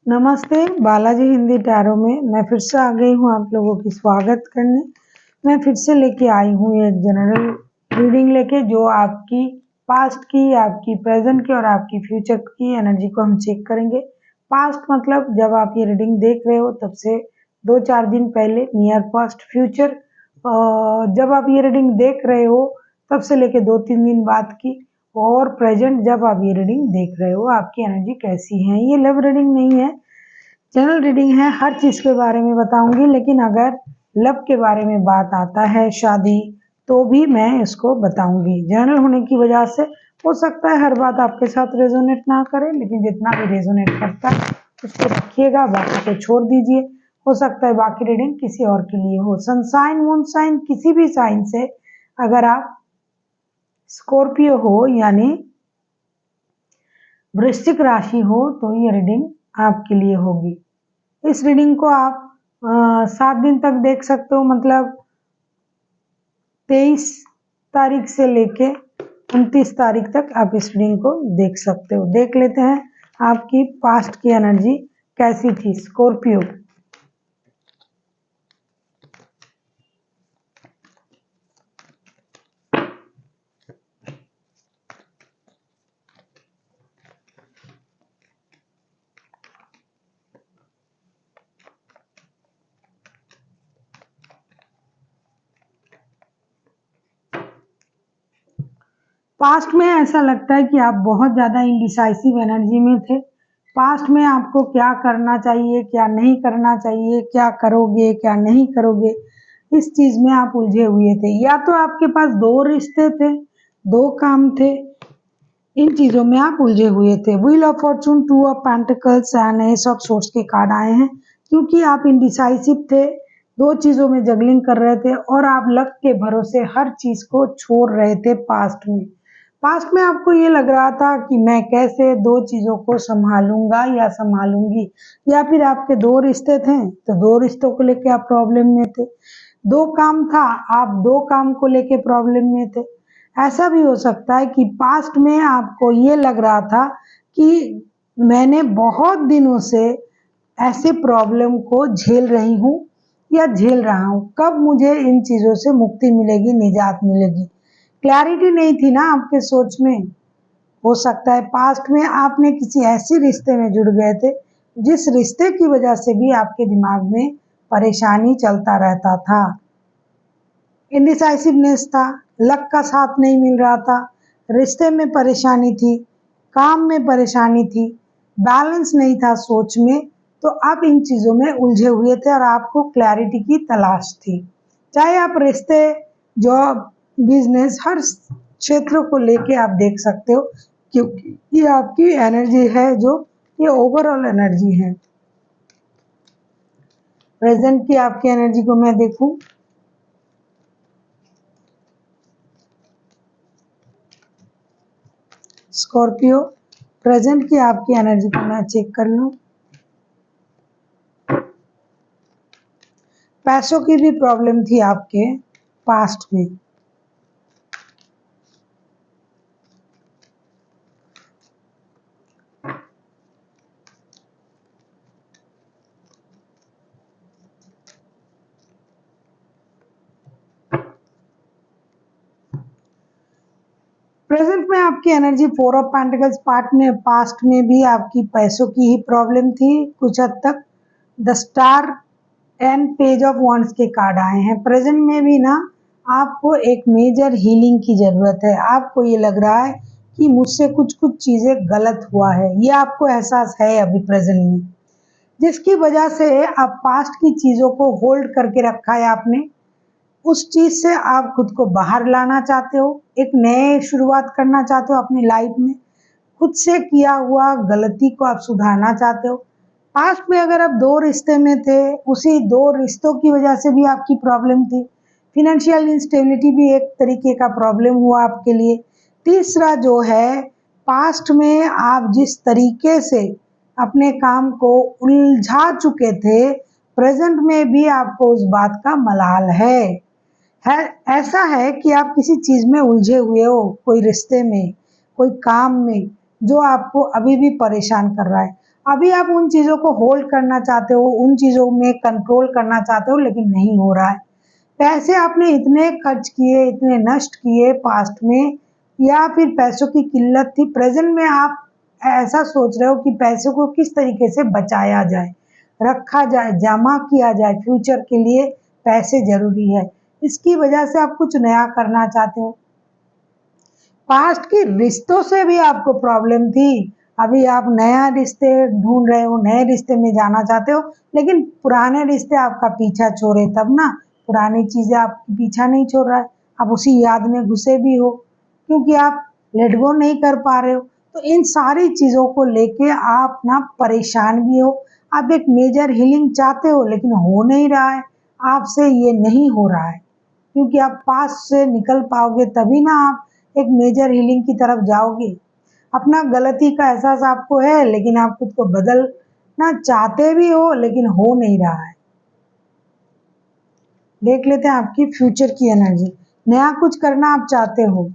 नमस्ते, बालाजी हिंदी टैरो में मैं फिर से आ गई हूँ आप लोगों की स्वागत करने। मैं फिर से लेके आई हूँ एक जनरल रीडिंग लेके, जो आपकी पास्ट की, आपकी प्रेजेंट की और आपकी फ्यूचर की एनर्जी को हम चेक करेंगे। पास्ट मतलब जब आप ये रीडिंग देख रहे हो तब से 2-4 दिन पहले, नियर पास्ट। फ्यूचर जब आप ये रीडिंग देख रहे हो तब से लेके 2-3 दिन बाद की। और प्रेजेंट जब आप ये रीडिंग देख रहे हो आपकी एनर्जी कैसी है। ये लव रीडिंग नहीं है, जनरल रीडिंग है। हर चीज के बारे में बताऊंगी, लेकिन अगर लव के बारे में बात आता है, शादी, तो भी मैं इसको बताऊंगी। जनरल होने की वजह से हो सकता है हर बात आपके साथ रेजोनेट ना करे, लेकिन जितना भी रेजोनेट करता है उसको रखिएगा, बाकी को छोड़ दीजिए। हो सकता है बाकी रीडिंग किसी और के लिए हो। सन साइन, मून साइन, किसी भी साइन से अगर आप स्कॉर्पियो हो यानी वृश्चिक राशि हो तो ये रीडिंग आपके लिए होगी। इस रीडिंग को आप 7 दिन तक देख सकते हो, मतलब 23 तारीख से लेके 29 तारीख तक आप इस रीडिंग को देख सकते हो। देख लेते हैं आपकी पास्ट की एनर्जी कैसी थी स्कॉर्पियो। पास्ट में ऐसा लगता है कि आप बहुत ज़्यादा इंडिसाइसिव एनर्जी में थे। पास्ट में आपको क्या करना चाहिए, क्या नहीं करना चाहिए, क्या करोगे, क्या नहीं करोगे, इस चीज़ में आप उलझे हुए थे। या तो आपके पास 2 रिश्ते थे, 2 काम थे, इन चीज़ों में आप उलझे हुए थे। Wheel of Fortune, 2 of pentacles and S of swords के कार्ड आए हैं, क्योंकि आप इंडिसाइसिव थे, 2 चीज़ों में जगलिंग कर रहे थे और आप लक के भरोसे हर चीज़ को छोड़ रहे थे पास्ट में। पास्ट में आपको ये लग रहा था कि मैं कैसे 2 चीज़ों को संभालूंगा या संभालूंगी, या फिर आपके 2 रिश्ते थे तो 2 रिश्तों को लेके आप प्रॉब्लम में थे। 2 काम था, आप 2 काम को लेके प्रॉब्लम में थे। ऐसा भी हो सकता है कि पास्ट में आपको ये लग रहा था कि मैंने बहुत दिनों से ऐसे प्रॉब्लम को झेल रही हूँ या झेल रहा हूँ, कब मुझे इन चीज़ों से मुक्ति मिलेगी, निजात मिलेगी। क्लैरिटी नहीं थी ना आपके सोच में। हो सकता है पास्ट में आपने किसी ऐसे रिश्ते में जुड़ गए थे जिस रिश्ते की वजह से भी आपके दिमाग में परेशानी चलता रहता था। इंडिसाइसिवनेस था, लक का साथ नहीं मिल रहा था, रिश्ते में परेशानी थी, काम में परेशानी थी, बैलेंस नहीं था सोच में। तो आप इन चीज़ों में उलझे हुए थे और आपको क्लैरिटी की तलाश थी। चाहे आप रिश्ते, जॉब, बिजनेस, हर क्षेत्र को लेके आप देख सकते हो, क्योंकि ये आपकी एनर्जी है, जो ये ओवरऑल एनर्जी है। प्रेजेंट की आपकी एनर्जी को मैं देखूं, स्कॉर्पियो, प्रेजेंट की आपकी एनर्जी को मैं चेक कर लूं। पैसों की भी प्रॉब्लम थी आपके पास्ट में। प्रेजेंट में आपकी एनर्जी 4 ऑफ पेंटिकल्स, पास्ट में भी आपकी पैसों की ही प्रॉब्लम थी कुछ हद तक। The star and page of wands के कार्ड आए हैं। प्रेजेंट में भी ना आपको एक मेजर हीलिंग की जरूरत है। आपको ये लग रहा है कि मुझसे कुछ कुछ चीजें गलत हुआ है, ये आपको एहसास है अभी प्रेजेंट में, जिसकी वजह से आप पास्ट की चीजों को होल्ड करके रखा है आपने। उस चीज से आप खुद को बाहर लाना चाहते हो, एक नए शुरुआत करना चाहते हो अपनी लाइफ में। खुद से किया हुआ गलती को आप सुधारना चाहते हो। पास्ट में अगर आप 2 रिश्ते में थे, उसी 2 रिश्तों की वजह से भी आपकी प्रॉब्लम थी। फिनेंशियल इंस्टेबिलिटी भी एक तरीके का प्रॉब्लम हुआ आपके लिए। तीसरा जो है, पास्ट में आप जिस तरीके से अपने काम को उलझा चुके थे, प्रेजेंट में भी आपको उस बात का मलाल है। ऐसा है कि आप किसी चीज में उलझे हुए हो, कोई रिश्ते में, कोई काम में, जो आपको अभी भी परेशान कर रहा है। अभी आप उन चीज़ों को होल्ड करना चाहते हो, उन चीज़ों में कंट्रोल करना चाहते हो, लेकिन नहीं हो रहा है। पैसे आपने इतने खर्च किए, इतने नष्ट किए पास्ट में, या फिर पैसों की किल्लत थी, प्रेजेंट में आप ऐसा सोच रहे हो कि पैसों को किस तरीके से बचाया जाए, रखा जाए, जमा किया जाए, फ्यूचर के लिए पैसे ज़रूरी है। इसकी वजह से आप कुछ नया करना चाहते हो। पास्ट के रिश्तों से भी आपको प्रॉब्लम थी, अभी आप नया रिश्ते ढूंढ रहे हो, नए रिश्ते में जाना चाहते हो, लेकिन पुराने रिश्ते आपका पीछा छोड़े तब ना। पुरानी चीज़ें आपकी पीछा नहीं छोड़ रहा है, आप उसी याद में घुसे भी हो, क्योंकि आप लेट गो नहीं कर पा रहे हो। तो इन सारी चीज़ों को लेके आप ना परेशान भी हो। आप एक मेजर हीलिंग चाहते हो, लेकिन हो नहीं रहा है, आपसे ये नहीं हो रहा है, क्योंकि आप पास्ट से निकल पाओगे तभी ना आप एक मेजर हीलिंग की तरफ जाओगे। अपना गलती का एहसास आपको है, लेकिन आप खुद को बदलना चाहते भी हो, लेकिन हो नहीं रहा है। देख लेते हैं आपकी फ्यूचर की एनर्जी। नया कुछ करना आप चाहते हो,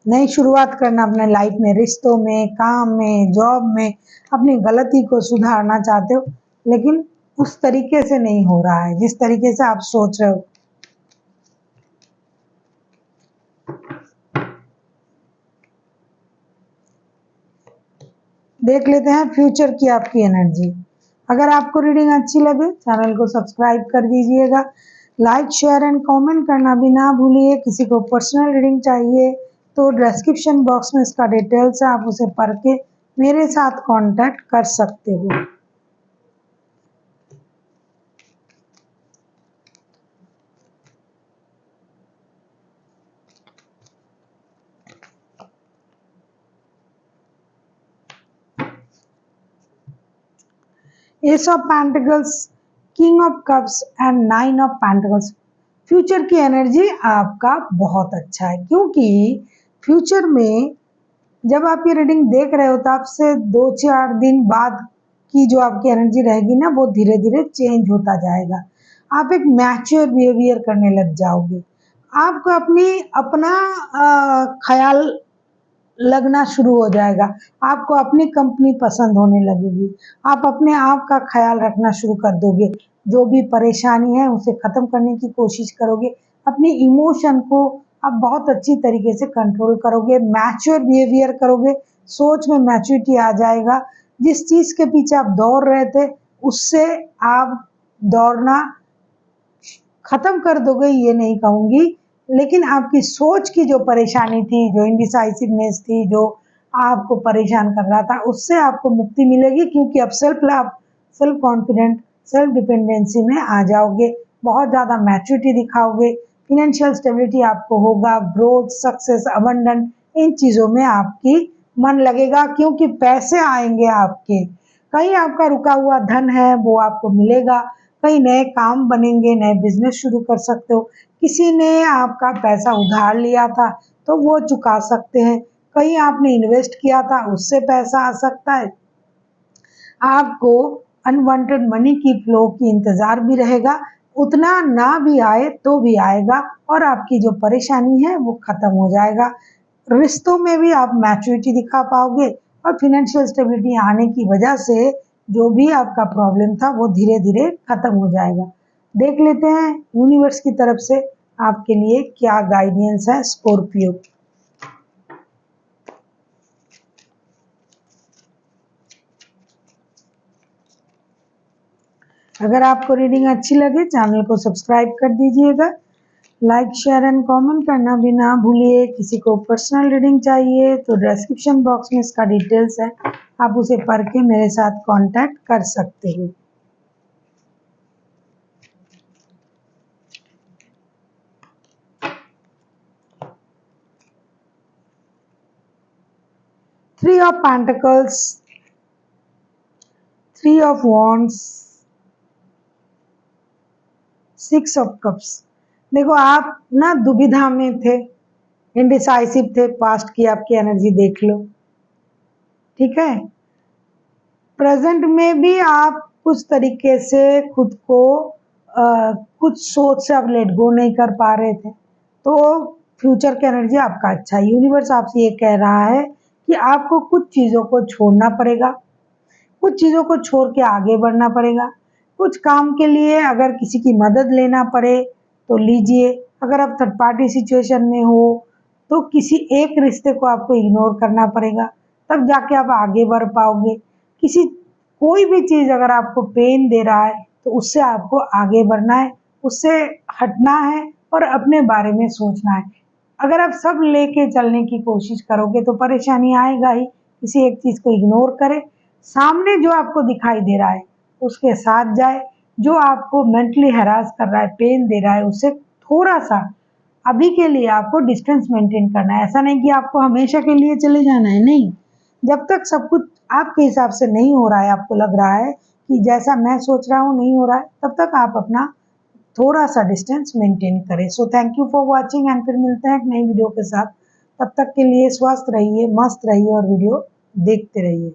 नई शुरुआत करना अपने लाइफ में, रिश्तों में, काम में, जॉब में, अपनी गलती को सुधारना चाहते हो, लेकिन उस तरीके से नहीं हो रहा है जिस तरीके से आप सोच रहे हो। देख लेते हैं फ्यूचर की आपकी एनर्जी। अगर आपको रीडिंग अच्छी लगे चैनल को सब्सक्राइब कर दीजिएगा, लाइक शेयर एंड कमेंट करना भी ना भूलिए। किसी को पर्सनल रीडिंग चाहिए तो डिस्क्रिप्शन बॉक्स में इसका डिटेल्स है, आप उसे पढ़ के मेरे साथ कांटेक्ट कर सकते हो। S of pentacles, king of cups and nine of pentacles. Future की एनर्जी आपका बहुत अच्छा है, क्योंकि फ्यूचर में जब आप ये रीडिंग देख रहे हो तो आपसे 2-4 दिन बाद की जो आपकी एनर्जी रहेगी ना, वो धीरे धीरे चेंज होता जाएगा। आप एक मैच्योर बिहेवियर करने लग जाओगे। आपको अपना ख्याल लगना शुरू हो जाएगा। आपको अपनी कंपनी पसंद होने लगेगी। आप अपने आप का ख्याल रखना शुरू कर दोगे। जो भी परेशानी है उसे ख़त्म करने की कोशिश करोगे। अपनी इमोशन को आप बहुत अच्छी तरीके से कंट्रोल करोगे, मैच्योर बिहेवियर करोगे, सोच में मैच्योरिटी आ जाएगा। जिस चीज़ के पीछे आप दौड़ रहे थे, उससे आप दौड़ना ख़त्म कर दोगे ये नहीं कहूँगी, लेकिन आपकी सोच की जो परेशानी थी, जो इंडिसाइसिवनेस थी, जो आपको परेशान कर रहा था, उससे आपको मुक्ति मिलेगी, क्योंकि अब self love, self confident, self dependency में आ जाओगे। बहुत ज़्यादा मैच्योरिटी दिखाओगे, फिनेंशियल स्टेबिलिटी आपको होगा, ग्रोथ, सक्सेस, अबंडेंट, इन चीज़ों में आपकी मन लगेगा, क्योंकि पैसे आएंगे आपके। कहीं आपका रुका हुआ धन है वो आपको मिलेगा, कहीं नए काम बनेंगे, नए बिजनेस शुरू कर सकते हो। किसी ने आपका पैसा उधार लिया था तो वो चुका सकते हैं, कहीं आपने इन्वेस्ट किया था उससे पैसा आ सकता है। आपको अनवांटेड मनी की फ्लो की इंतजार भी रहेगा, उतना ना भी आए तो भी आएगा, और आपकी जो परेशानी है वो खत्म हो जाएगा। रिश्तों में भी आप मैच्योरिटी दिखा पाओगे, और फिनेंशियल स्टेबिलिटी आने की वजह से जो भी आपका प्रॉब्लम था वो धीरे धीरे खत्म हो जाएगा। देख लेते हैं यूनिवर्स की तरफ से आपके लिए क्या गाइडेंस है स्कॉर्पियो। अगर आपको रीडिंग अच्छी लगे चैनल को सब्सक्राइब कर दीजिएगा, लाइक शेयर एंड कमेंट करना भी ना भूलिए। किसी को पर्सनल रीडिंग चाहिए तो डिस्क्रिप्शन बॉक्स में इसका डिटेल्स है, आप उसे पढ़ के मेरे साथ कांटेक्ट कर सकते हो। Three of pentacles, three of wands, six of cups. देखो आप ना दुविधा में थे, इंडिसाइसिव थे, पास्ट की आपकी एनर्जी देख लो, ठीक है। प्रेजेंट में भी आप कुछ तरीके से खुद को कुछ सोच से आप लेट गो नहीं कर पा रहे थे, तो फ्यूचर की एनर्जी आपका अच्छा है। यूनिवर्स आपसे ये कह रहा है कि आपको कुछ चीज़ों को छोड़ना पड़ेगा, कुछ चीज़ों को छोड़ के आगे बढ़ना पड़ेगा। कुछ काम के लिए अगर किसी की मदद लेना पड़े तो लीजिए। अगर आप थर्ड पार्टी सिचुएशन में हो तो किसी एक रिश्ते को आपको इग्नोर करना पड़ेगा, तब जाके आप आगे बढ़ पाओगे। कोई भी चीज़ अगर आपको पेन दे रहा है तो उससे आपको आगे बढ़ना है, उससे हटना है और अपने बारे में सोचना है। अगर आप सब लेके चलने की कोशिश करोगे तो परेशानी आएगा ही। किसी एक चीज़ को इग्नोर करें, सामने जो आपको दिखाई दे रहा है उसके साथ जाए, जो आपको मेंटली हैरास कर रहा है, पेन दे रहा है, उससे थोड़ा-सा अभी के लिए आपको डिस्टेंस मेंटेन करना है। ऐसा नहीं कि आपको हमेशा के लिए चले जाना है, नहीं। जब तक सब कुछ आपके हिसाब से नहीं हो रहा है, आपको लग रहा है कि जैसा मैं सोच रहा हूँ नहीं हो रहा है, तब तक आप अपना थोड़ा-सा डिस्टेंस मेंटेन करें। So thank you for watching and फिर मिलते हैं एक नई वीडियो के साथ। तब तक के लिए स्वस्थ रहिए, मस्त रहिए और वीडियो देखते रहिए।